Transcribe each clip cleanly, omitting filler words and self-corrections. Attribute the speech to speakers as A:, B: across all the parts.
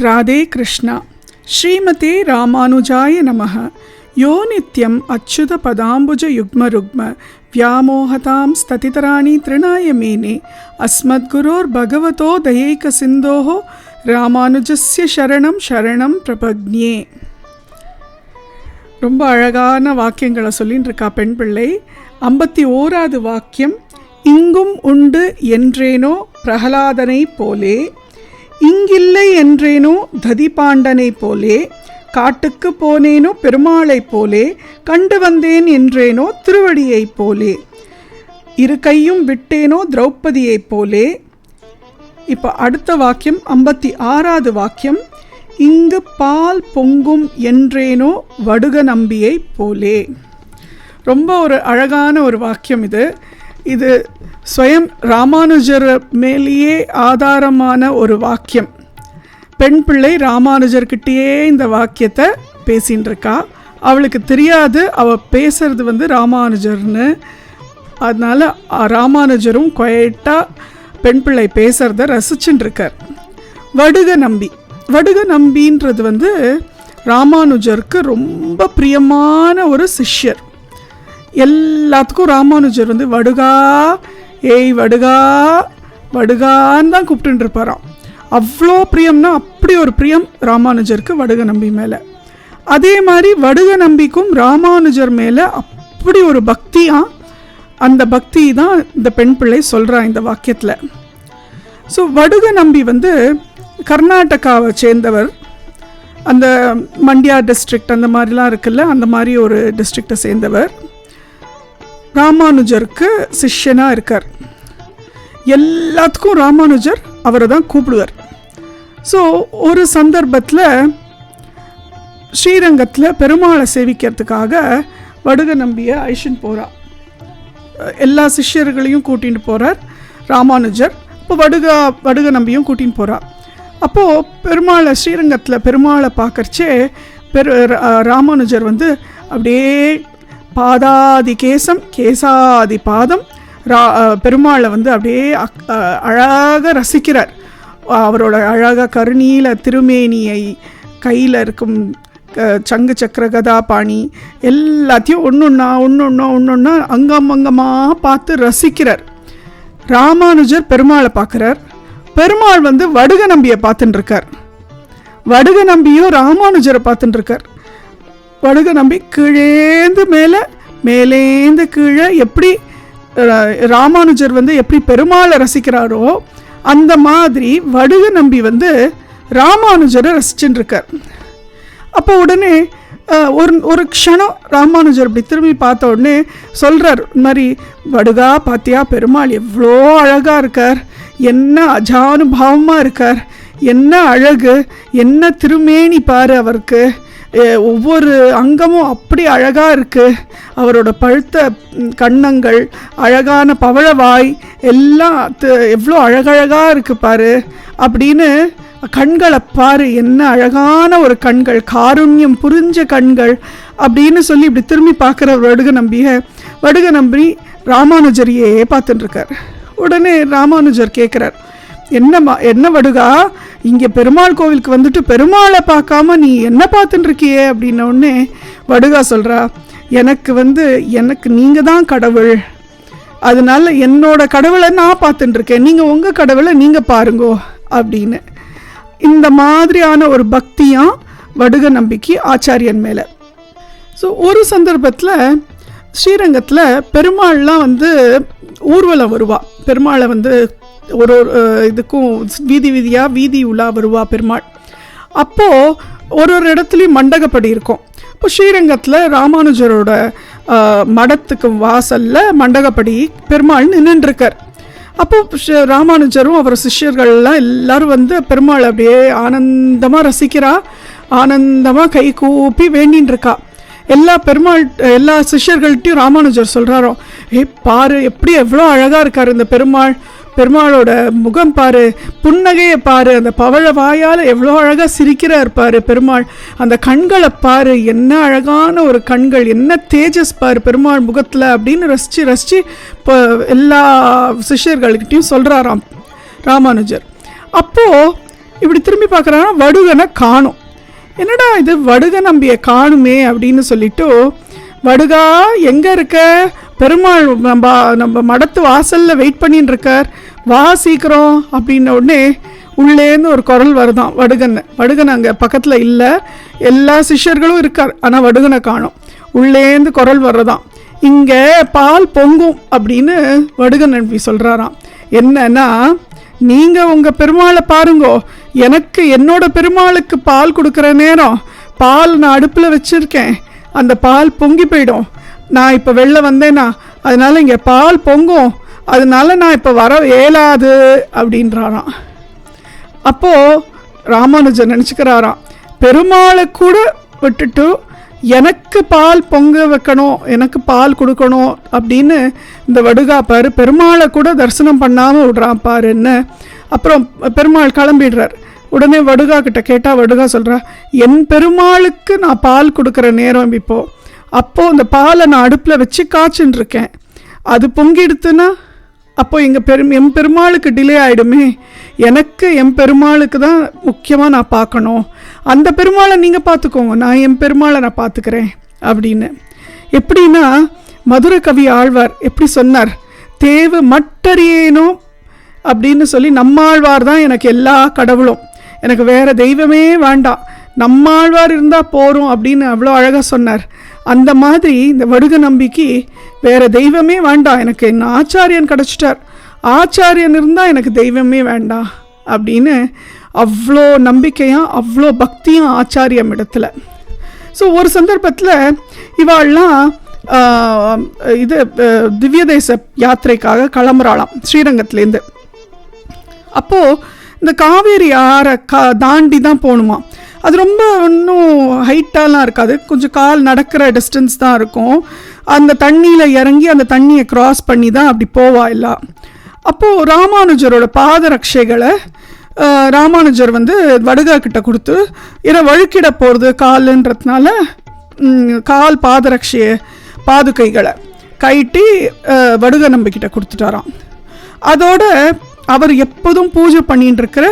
A: ராதே கிருஷ்ணா. ஸ்ரீமதே ராமானுஜாய நமஹ. யோ நித்யம் அச்சுத பதாம்புஜ யுக்ம ருக்ம வியாமோகதாம் ஸ்ததிதராணி த்ரிணாய மேனே அஸ்மத்குரோர் பகவதோ தயைக சிந்தோஹோ ராமானுஜஸ்ய சரணம் சரணம் பிரபக்ஞே. ரொம்ப அழகான வாக்கியங்களை சொல்லின்னு இருக்கா பெண் பிள்ளை. 51வது வாக்கியம். இங்கும் உண்டு என்றேனோ பிரகலாதனை போலே, இங்கில்லை என்றேனோ ததிபாண்டனை போலே, காட்டுக்கு போனேனோ பெருமாளை போலே, கண்டு வந்தேன் என்றேனோ திருவடியை போலே, இரு கையும் விட்டேனோ திரௌபதியை போலே. இப்போ அடுத்த வாக்கியம் 56வது வாக்கியம். இங்கு பால் பொங்கும் என்றேனோ வடுக நம்பியை போலே. ரொம்ப ஒரு அழகான ஒரு வாக்கியம் இது. இது ஸ்வயம் ராமானுஜர் மேலேயே ஆதாரமான ஒரு வாக்கியம். பெண் பிள்ளை ராமானுஜர்கிட்டயே இந்த வாக்கியத்தை பேசின்னு இருக்கா. அவளுக்கு தெரியாது அவள் பேசுறது ராமானுஜர்னு. அதனால் ராமானுஜரும் குவைட்டாக பெண் பிள்ளை பேசுகிறத ரசிச்சுட்டு இருக்கார். வடுக நம்பி. வடுக நம்பின்றது ராமானுஜருக்கு ரொம்ப பிரியமான ஒரு சிஷ்யர். எல்லாத்துக்கும் ராமானுஜர் வடுகா, ஏய் வடுகா வடுகான்னு தான் கூப்பிட்டு இருப்பாராம். அவ்வளோ பிரியம்னா அப்படி ஒரு பிரியம் ராமானுஜருக்கு வடுக நம்பி மேலே. அதே மாதிரி வடுக நம்பிக்கும் ராமானுஜர் மேலே அப்படி ஒரு பக்தியா. அந்த பக்தி தான் இந்த பெண் பிள்ளை சொல்கிறா இந்த வாக்கியத்தில். ஸோ வடுக நம்பி கர்நாடகாவை சேர்ந்தவர். அந்த மண்டியா டிஸ்ட்ரிக்ட் அந்த மாதிரிலாம் இருக்குல்ல, அந்த மாதிரி ஒரு டிஸ்ட்ரிக்டை சேர்ந்தவர். ராமானுஜருக்கு சிஷ்யனாக இருக்கார். எல்லாத்துக்கும் ராமானுஜர் அவரை தான் கூப்பிடுவார். ஸோ ஒரு சந்தர்ப்பத்தில் ஸ்ரீரங்கத்தில் பெருமாளை சேவிக்கிறதுக்காக வடுக நம்பியை ஐஷன் போகிறார். எல்லா சிஷ்யர்களையும் கூட்டின்னு போகிறார் ராமானுஜர். இப்போ வடுக நம்பியும் கூட்டின்னு போகிறார். அப்போது பெருமாளை ஸ்ரீரங்கத்தில் பெருமாளை பார்க்கறச்சே ராமானுஜர் அப்படியே பாதாதி கேசம் கேசாதி பாதம் பெருமாளை அப்படியே அழகாக ரசிக்கிறார். அவரோட அழகாக கருநீல திருமேனியை, கையில் இருக்கும் சங்கு சக்கர கதா பாணி எல்லாத்தையும் ஒன்று அங்கமாக பார்த்து ரசிக்கிறார். ராமானுஜர் பெருமாளை பார்க்குறார். பெருமாள் வடுக நம்பியை பார்த்துட்டுருக்கார். வடுக நம்பியும் ராமானுஜரை பார்த்துட்டுருக்கார். வடுக நம்பி கீழேந்து மேலே, மேலேந்து கீழே எப்படி ராமானுஜர் எப்படி பெருமாளை ரசிக்கிறாரோ அந்த மாதிரி வடுக நம்பி ராமானுஜரை ரசிச்சுட்டுருக்கார். அப்போ உடனே ஒரு க்ஷணம் ராமானுஜர் இப்படி திரும்பி பார்த்த உடனே சொல்கிறார், இந்த மாதிரி வடுகா பாத்தியா பெருமாள் எவ்வளோ அழகாக இருக்கார், என்ன அஜானுபாவமாக இருக்கார், என்ன அழகு, என்ன திருமேனி பாரு, அவருக்கு ஒவ்வொரு அங்கமும் அப்படி அழகாக இருக்குது, அவரோட பழுத்த கன்னங்கள், அழகான பவழவாய் எல்லாம் எவ்வளோ அழகழகாக இருக்குது பாரு அப்படின்னு, கண்களை பாரு என்ன அழகான ஒரு கண்கள், காருண்யம் புரிஞ்ச கண்கள் அப்படின்னு சொல்லி இப்படி திரும்பி பார்க்குற வடுக நம்பி ராமானுஜரையே பார்த்துட்டுருக்கார். உடனே ராமானுஜர் கேட்குறார், என்ன வடுகா, இங்கே பெருமாள் கோவிலுக்கு பெருமாளை பார்க்காம நீ என்ன பார்த்துட்டுருக்கியே அப்படின்ன உடனே வடுகா சொல்கிறா, எனக்கு நீங்கள் தான் கடவுள், அதனால என்னோட கடவுளை நான் பார்த்துட்டுருக்கேன், நீங்கள் உங்கள் கடவுளை நீங்கள் பாருங்கோ அப்படின்னு. இந்த மாதிரியான ஒரு பக்தியாக வடுக நம்பிக்கை ஆச்சாரியன் மேலே. ஸோ ஒரு சந்தர்ப்பத்தில் ஸ்ரீரங்கத்தில் பெருமாள்லாம் ஊர்வலம் வருவா. பெருமாளை ஒரு இதுக்கும் வீதி உலா வருவா பெருமாள். அப்போது ஒரு இடத்துலையும் மண்டகப்படி இருக்கும். இப்போ ஸ்ரீரங்கத்தில் ராமானுஜரோட மடத்துக்கு வாசலில் மண்டகப்படி பெருமாள் நின்றுருக்கார். அப்போ ராமானுஜரும் அவர் சிஷ்யர்கள்லாம் எல்லாரும் பெருமாள் அப்படியே ஆனந்தமாக ரசிக்கிறா, ஆனந்தமாக கை கூப்பி வேண்டின்னு இருக்கா. எல்லா சிஷ்யர்கள்ட்டையும் ராமானுஜர் சொல்கிறாரோ, பாரு எப்படி எவ்வளோ அழகாக இருக்கார் இந்த பெருமாளோட முகம் பாரு, புன்னகையை பாரு, அந்த பவழ வாயால் எவ்வளோ அழகாக சிரிக்கிறார் பாரு பெருமாள், அந்த கண்களை பாரு என்ன அழகான ஒரு கண்கள், என்ன தேஜஸ் பாரு பெருமாள் முகத்தில் அப்படின்னு ரசித்து இப்போ எல்லா சிஷ்யர்கள்கிட்டையும் சொல்கிறாராம் ராமானுஜர். அப்போது இப்படி திரும்பி பார்க்குறாங்கன்னா வடுகனை காணும். என்னடா இது வடுக நம்பியை காணுமே அப்படின்னு சொல்லிட்டு, வடுகா எங்கே இருக்க, பெருமாள் நம்ம மடத்து வாசலில் வெயிட் பண்ணின்னு இருக்கார், வா சீக்கிரம் அப்படின்ன உடனே உள்ளேருந்து ஒரு குரல் வருதான் வடுகன் அங்கே பக்கத்தில் இல்லை, எல்லா சிஷ்யர்களும் இருக்கார், ஆனால் வடுகனை காணும். உள்ளேருந்து குரல் வர்றதான், இங்கே பால் பொங்கும் அப்படின்னு வடுகன் நம்பி சொல்கிறாராம். என்னன்னா, நீங்கள் உங்கள் பெருமாளை பாருங்கோ, எனக்கு என்னோட பெருமாளுக்கு பால் கொடுக்குற நேரம் பால் நான் அடுப்பில் வச்சுருக்கேன், அந்த பால் பொங்கி போயிடும், நான் இப்போ வெளில வந்தேன்னா அதனால் இங்கே பால் பொங்கும், அதனால நான் இப்போ வர இயலாது அப்படின்றாராம். அப்போது ராமானுஜர் நினச்சிக்கிறாராம், பெருமாளை கூட விட்டுட்டு எனக்கு பால் பொங்க வைக்கணும், எனக்கு பால் கொடுக்கணும் அப்படின்னு இந்த வடுகா பாரு பெருமாளை கூட தரிசனம் பண்ணாமல் விடுறான் பாருன்னு. அப்புறம் பெருமாள் கிளம்பிடுறார். உடனே வடுகா கிட்ட கேட்டால் வடுகா சொல்கிறா, என் பெருமாளுக்கு நான் பால் கொடுக்குற நேரம் அப்போது இந்த பாலை நான் அடுப்பில் வச்சு காய்ச்சின்னு இருக்கேன், அது பொங்கிடுத்துன்னா அப்போ என் பெருமாளுக்கு டிலே ஆகிடுமே, எனக்கு என் பெருமாளுக்கு தான் முக்கியமாக நான் பார்க்கணும், அந்த பெருமாளை நீங்கள் பார்த்துக்கோங்க, நான் என் பெருமாளை நான் பார்த்துக்கிறேன் அப்படின்னு. எப்படின்னா மதுரை கவி ஆழ்வார் எப்படி சொன்னார், தேவு மட்டறியேனோ அப்படின்னு சொல்லி, நம்மாழ்வார் தான் எனக்கு எல்லா கடவுளும், எனக்கு வேறு தெய்வமே வேண்டாம், நம்மாழ்வார் இருந்தால் போகிறோம் அப்படின்னு அவ்வளோ அழகாக சொன்னார். அந்த மாதிரி இந்த வடுக நம்பிக்கை வேறு தெய்வமே வேண்டாம், எனக்கு என்ன ஆச்சாரியன் கிடச்சிட்டார், ஆச்சாரியன் இருந்தால் எனக்கு தெய்வமே வேண்டாம் அப்படின்னு அவ்வளோ நம்பிக்கையாக அவ்வளோ பக்தியும் ஆச்சாரியம் இடத்துல. ஸோ ஒரு சந்தர்ப்பத்தில் இவாள்லாம் இது திவ்ய தேச யாத்திரைக்காக கிளம்புறாளாம் ஸ்ரீரங்கத்துலேருந்து. அப்போது இந்த காவேரி ஆறை தாண்டி தான் போகணுமா. அது ரொம்ப இன்னும் ஹைட்டாலாம் இருக்காது, கொஞ்சம் கால் நடக்கிற டிஸ்டன்ஸ் தான் இருக்கும். அந்த தண்ணியில் இறங்கி அந்த தண்ணியை க்ராஸ் பண்ணி தான் அப்படி போவா எல்லாம். அப்போது ராமானுஜரோட பாதரட்சைகளை ராமானுஜர் வடுகா கிட்ட கொடுத்து, ஏன்னா வழுக்கிட போகிறது காலுன்றதுனால கால் பாதரட்சையை பாதுகைகளை கைட்டி வடுக நம்பிக்கிட்ட கொடுத்துட்டாராம். அதோட அவர் எப்போதும் பூஜை பண்ணிட்டு இருக்கிற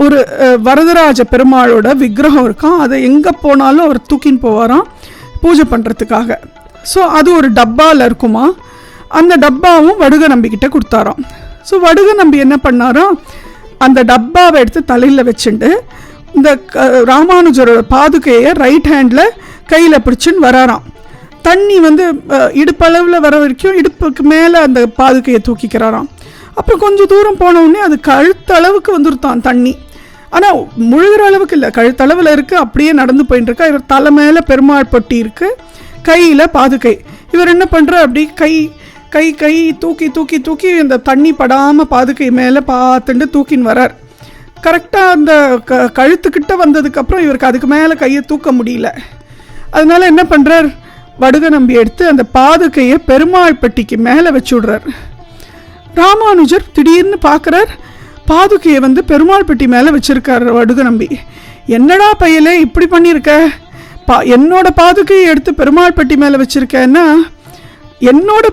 A: ஒரு வரதராஜ பெருமாளோட விக்கிரகம் இருக்கான், அதை எங்கே போனாலும் அவர் தூக்கின்னு போவாராம் பூஜை பண்ணுறதுக்காக. ஸோ அது ஒரு டப்பாவில் இருக்குமா, அந்த டப்பாவும் வடுக நம்பிக்கிட்ட கொடுத்தாராம். ஸோ வடுக நம்பி என்ன பண்ணாராம், அந்த டப்பாவை எடுத்து தலையில் வச்சுட்டு இந்த ராமானுஜரோட பாதுகையை ரைட் ஹேண்டில் கையில் பிடிச்சின்னு வராராம். தண்ணி இடுப்பளவில் வர வரைக்கும் இடுப்புக்கு மேலே அந்த பாதுகையை தூக்கிக்கிறாராம். அப்புறம் கொஞ்சம் தூரம் போனவுடனே அது கழுத்தளவுக்கு வந்துருத்தான் தண்ணி, ஆனால் முழுகிற அளவுக்கு இல்லை, கழுத்தளவில் இருக்குது, அப்படியே நடந்து போயின்னு இருக்கா. இவர் தலை மேலே பெருமாள் பொட்டி இருக்குது, கையில் பாதுகை. இவர் என்ன பண்ணுறார், அப்படி கை கை கை தூக்கி தூக்கி தூக்கி இந்த தண்ணி படாமல் பாதுகை மேலே பார்த்துட்டு தூக்கின்னு வரார். கரெக்டாக அந்த கழுத்துக்கிட்ட வந்ததுக்கப்புறம் இவருக்கு அதுக்கு மேலே கையை தூக்க முடியல. அதனால என்ன பண்ணுறார், வடுக நம்பி எடுத்து அந்த பாதுகையை பெருமாள் பெட்டிக்கு மேலே வச்சு விடுறார். ராமானுஜர் திடீர்னு பார்க்குறார், பாதுகையை பெருமாள் பெட்டி மேலே வச்சுருக்கார் வடுக நம்பி. என்னடா பையலே இப்படி பண்ணியிருக்க, என்னோட பாதுகையை எடுத்து பெருமாள் பெட்டி மேலே வச்சுருக்கேன்னா, என்னோட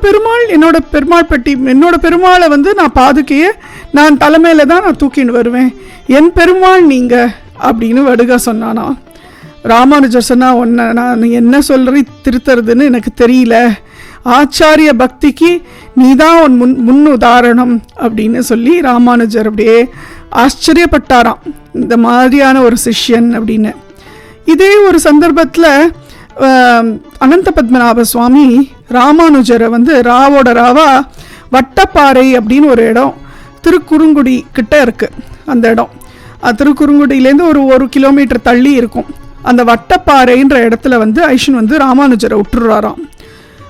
A: பெருமாள் பெட்டி, என்னோட பெருமாளை நான் பாதுகையை நான் தலைமையில் தான் நான் தூக்கின்னு வருவேன், என் பெருமாள் நீங்கள் அப்படின்னு வடுகா சொன்னானா. ராமானுஜர் சொன்னால், ஒன்று நான் என்ன சொல்கிறேன் திருத்துறதுன்னு எனக்கு தெரியல, ஆச்சாரிய பக்திக்கு நீ தான் உன் முன் உதாரணம் அப்படின்னு சொல்லி ராமானுஜர் அப்படியே ஆச்சரியப்பட்டாராம், இந்த மாதிரியான ஒரு சிஷ்யன் அப்படின்னு. இதே ஒரு சந்தர்ப்பத்தில் அனந்த பத்மநாப சுவாமி ராமானுஜரை ராவோட ராவா வட்டப்பாறை அப்படின்னு ஒரு இடம் திருக்குறுங்குடி கிட்ட இருக்குது. அந்த இடம் திருக்குறுங்குடியிலேருந்து ஒரு கிலோமீட்டர் தள்ளி இருக்கும். அந்த வட்டப்பாறைன்ற இடத்துல ஐஷன் ராமானுஜரை விட்டுறாராம்.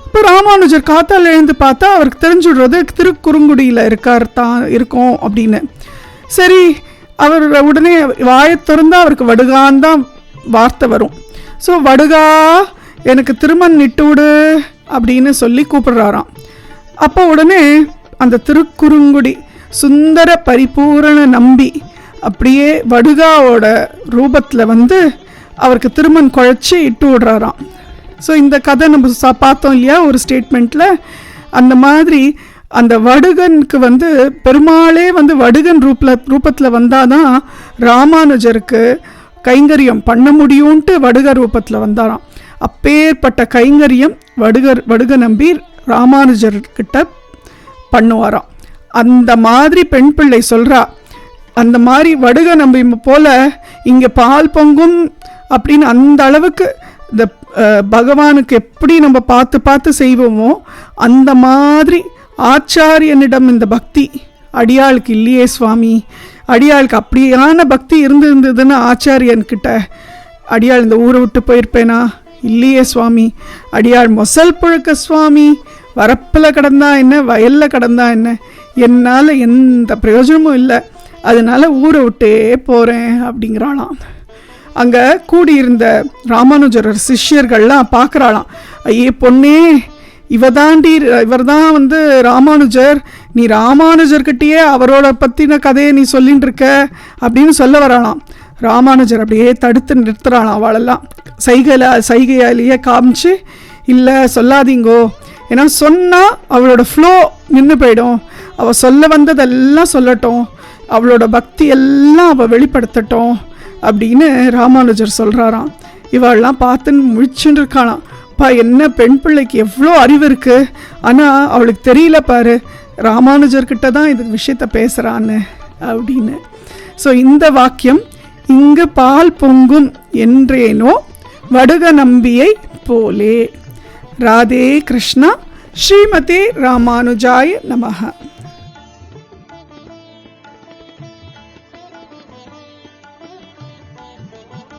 A: இப்போ ராமானுஜர் காத்தால் எழுந்து பார்த்தா அவருக்கு தெரிஞ்சுடுறது திருக்குறுங்குடியில் இருக்கும் அப்படின்னு. சரி, அவர் உடனே வாயை திறந்தால் அவருக்கு வடுகான் தான் வார்த்தை வரும். ஸோ வடுகா எனக்கு திருமண் நிட்டு விடு அப்படின்னு சொல்லி கூப்பிடுறாராம். அப்போ உடனே அந்த திருக்குறுங்குடி சுந்தர பரிபூரண நம்பி அப்படியே வடுகாவோட ரூபத்தில் அவருக்கு திருமண் குழைச்சி இட்டு விடுறாராம். ஸோ இந்த கதை நம்ம பார்த்தோம் இல்லையா ஒரு ஸ்டேட்மெண்ட்டில், அந்த மாதிரி அந்த வடுகனுக்கு வந்து பெருமாளே வந்து வடுகன் ரூபத்தில் வந்தாதான் ராமானுஜருக்கு கைங்கரியம் பண்ண முடியும்ன்ட்டு வடுக ரூபத்தில் வந்தாராம். அப்பேற்பட்ட கைங்கரியம் வடுக நம்பி ராமானுஜர்கிட்ட பண்ணுவாராம். அந்த மாதிரி பெண் பிள்ளை சொல்கிறா, அந்த மாதிரி வடுக நம்பி போல இங்கே பால் பொங்கும் அப்படின்னு அந்த அளவுக்கு இந்த பகவானுக்கு எப்படி நம்ம பார்த்து பார்த்து செய்வோமோ அந்த மாதிரி ஆச்சாரியனிடம் இந்த பக்தி அடியாளுக்கு இல்லையே சுவாமி. அடியாளுக்கு அப்படியான பக்தி இருந்ததுன்னு ஆச்சாரியன்கிட்ட அடியாள் இந்த ஊரை விட்டு போயிருப்பேனா? இல்லையே சுவாமி. அடியாள் மொசல் புழுக்க சுவாமி, வரப்பில் கிடந்தா என்ன, வயலில் கிடந்தா என்ன, என்னால் எந்த பிரயோஜனமும் இல்லை, அதனால ஊரை விட்டே போகிறேன் அப்படிங்கிறாளாம். அங்கே கூடியிருந்த ராமானுஜர் சிஷ்யர்கள்லாம் பார்க்குறாளாம். ஐயே பொண்ணே, இவர் தான் வந்து ராமானுஜர், நீ ராமானுஜர்கிட்டயே அவரோட பற்றின கதையை நீ சொல்லின்னு இருக்க அப்படின்னு சொல்ல வராளாம். ராமானுஜர் அப்படியே தடுத்து நிறுத்துறாளாம். அவளெல்லாம் சைகையாலேயே காமிச்சு, இல்லை சொல்லாதீங்கோ, ஏன்னா சொன்னால் அவளோட ஃப்ளோ நின்று போயிடும், அவள் சொல்ல வந்ததெல்லாம் சொல்லட்டும், அவளோட பக்தி எல்லாம் அவள் வெளிப்படுத்தட்டும் அப்படின்னு ராமானுஜர் சொல்கிறாராம். இவெல்லாம் பார்த்துன்னு முழிச்சுன்னு இருக்காளாம். என்ன பெண் பிள்ளைக்கு எவ்வளோ அறிவு இருக்குது, ஆனால் அவளுக்கு தெரியல பாரு ராமானுஜர்கிட்ட தான் இந்த விஷயத்த பேசுகிறான்னு அப்படின்னு. ஸோ இந்த வாக்கியம், இங்கு பால் பொங்கும் என்றேனோ வடுக நம்பியை போலே. ராதே கிருஷ்ணா. ஸ்ரீமதே ராமானுஜாய நமஹ.